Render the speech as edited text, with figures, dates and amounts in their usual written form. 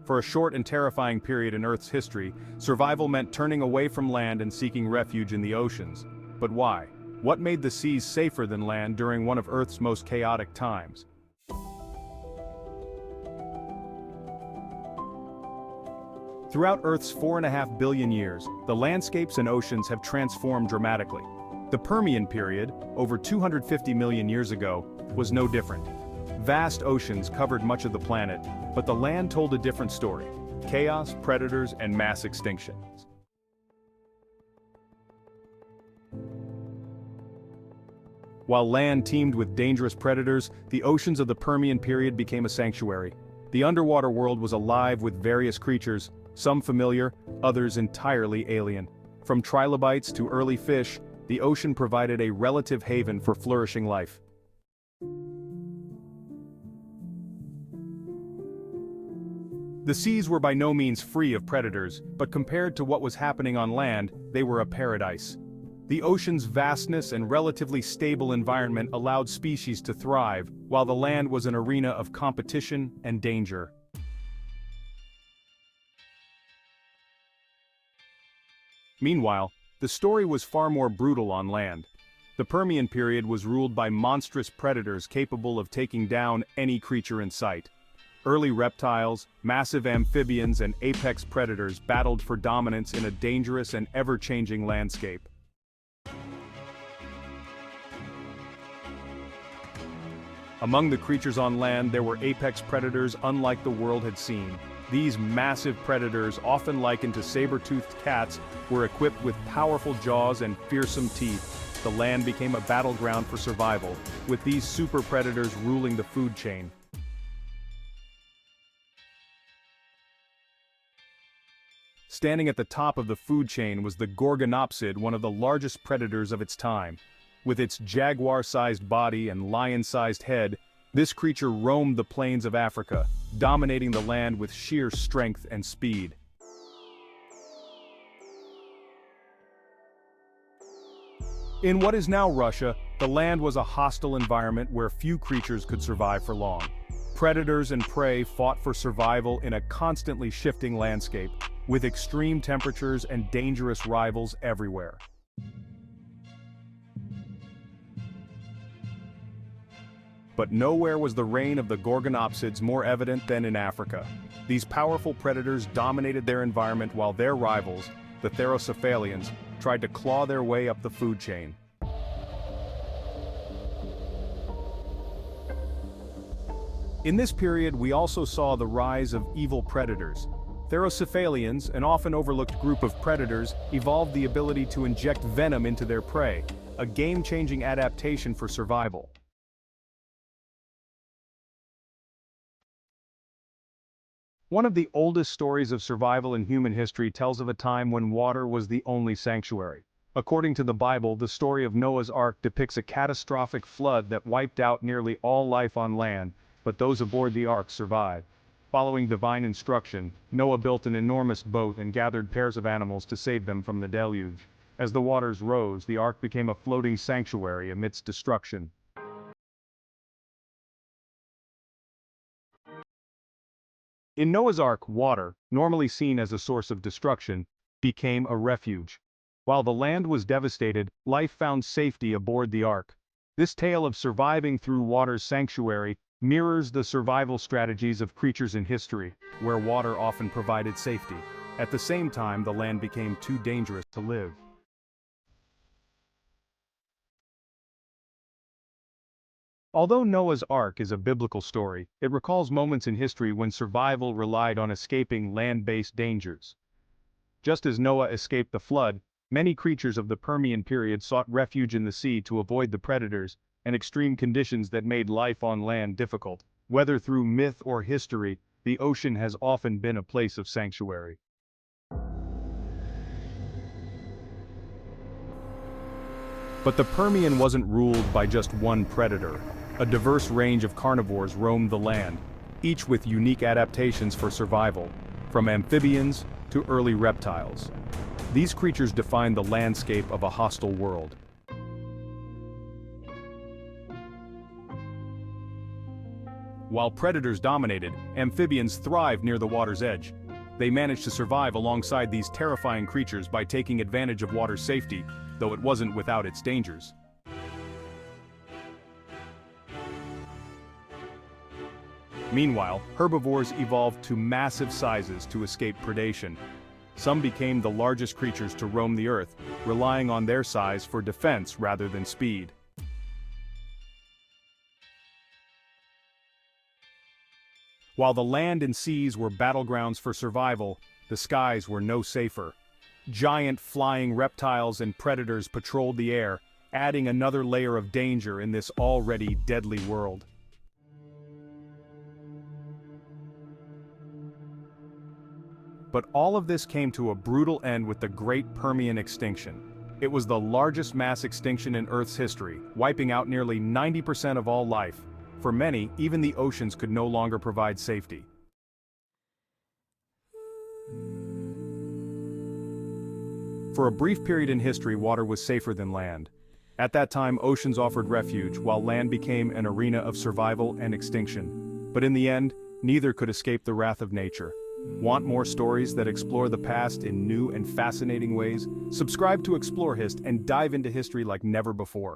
For a short and terrifying period in Earth's history, survival meant turning away from land and seeking refuge in the oceans. But why? What made the seas safer than land during one of Earth's most chaotic times? Throughout Earth's 4.5 billion years, the landscapes and oceans have transformed dramatically. The Permian period, over 250 million years ago, was no different. Vast oceans covered much of the planet, but the land told a different story: chaos, predators, and mass extinction. While land teemed with dangerous predators, the oceans of the Permian period became a sanctuary. The underwater world was alive with various creatures, some familiar, others entirely alien. From trilobites to early fish, the ocean provided a relative haven for flourishing life. The seas were by no means free of predators, but compared to what was happening on land, they were a paradise. The ocean's vastness and relatively stable environment allowed species to thrive, while the land was an arena of competition and danger. Meanwhile, the story was far more brutal on land. The Permian period was ruled by monstrous predators capable of taking down any creature in sight. Early reptiles, massive amphibians, and apex predators battled for dominance in a dangerous and ever-changing landscape. Among the creatures on land, there were apex predators unlike the world had seen. These massive predators, often likened to saber-toothed cats, were equipped with powerful jaws and fearsome teeth. The land became a battleground for survival, with these super predators ruling the food chain. Standing at the top of the food chain was the Gorgonopsid, one of the largest predators of its time. With its jaguar-sized body and lion-sized head, this creature roamed the plains of Africa, dominating the land with sheer strength and speed. In what is now Russia, the land was a hostile environment where few creatures could survive for long. Predators and prey fought for survival in a constantly shifting landscape, with extreme temperatures and dangerous rivals everywhere. But nowhere was the reign of the Gorgonopsids more evident than in Africa. These powerful predators dominated their environment while their rivals, the therocephalians, tried to claw their way up the food chain. In this period, we also saw the rise of evil predators. Therocephalians, an often overlooked group of predators, evolved the ability to inject venom into their prey, a game-changing adaptation for survival. One of the oldest stories of survival in human history tells of a time when water was the only sanctuary. According to the Bible, the story of Noah's Ark depicts a catastrophic flood that wiped out nearly all life on land, but those aboard the ark survived. Following divine instruction, Noah built an enormous boat and gathered pairs of animals to save them from the deluge. As the waters rose, the ark became a floating sanctuary amidst destruction. In Noah's Ark, water, normally seen as a source of destruction, became a refuge. While the land was devastated, life found safety aboard the ark. This tale of surviving through water's sanctuary mirrors the survival strategies of creatures in history, where water often provided safety. At the same time, the land became too dangerous to live. Although Noah's Ark is a biblical story, it recalls moments in history when survival relied on escaping land-based dangers. Just as Noah escaped the flood, many creatures of the Permian period sought refuge in the sea to avoid the predators and extreme conditions that made life on land difficult. Whether through myth or history, the ocean has often been a place of sanctuary. But the Permian wasn't ruled by just one predator. A diverse range of carnivores roamed the land, each with unique adaptations for survival, from amphibians to early reptiles. These creatures defined the landscape of a hostile world. While predators dominated, amphibians thrived near the water's edge. They managed to survive alongside these terrifying creatures by taking advantage of water's safety, though it wasn't without its dangers. Meanwhile, herbivores evolved to massive sizes to escape predation. Some became the largest creatures to roam the earth, relying on their size for defense rather than speed. While the land and seas were battlegrounds for survival, the skies were no safer. Giant flying reptiles and predators patrolled the air, adding another layer of danger in this already deadly world. But all of this came to a brutal end with the Great Permian Extinction. It was the largest mass extinction in Earth's history, wiping out nearly 90% of all life. For many, even the oceans could no longer provide safety. For a brief period in history, water was safer than land. At that time, oceans offered refuge, while land became an arena of survival and extinction. But in the end, neither could escape the wrath of nature. Want more stories that explore the past in new and fascinating ways? Subscribe to ExploreHist and dive into history like never before.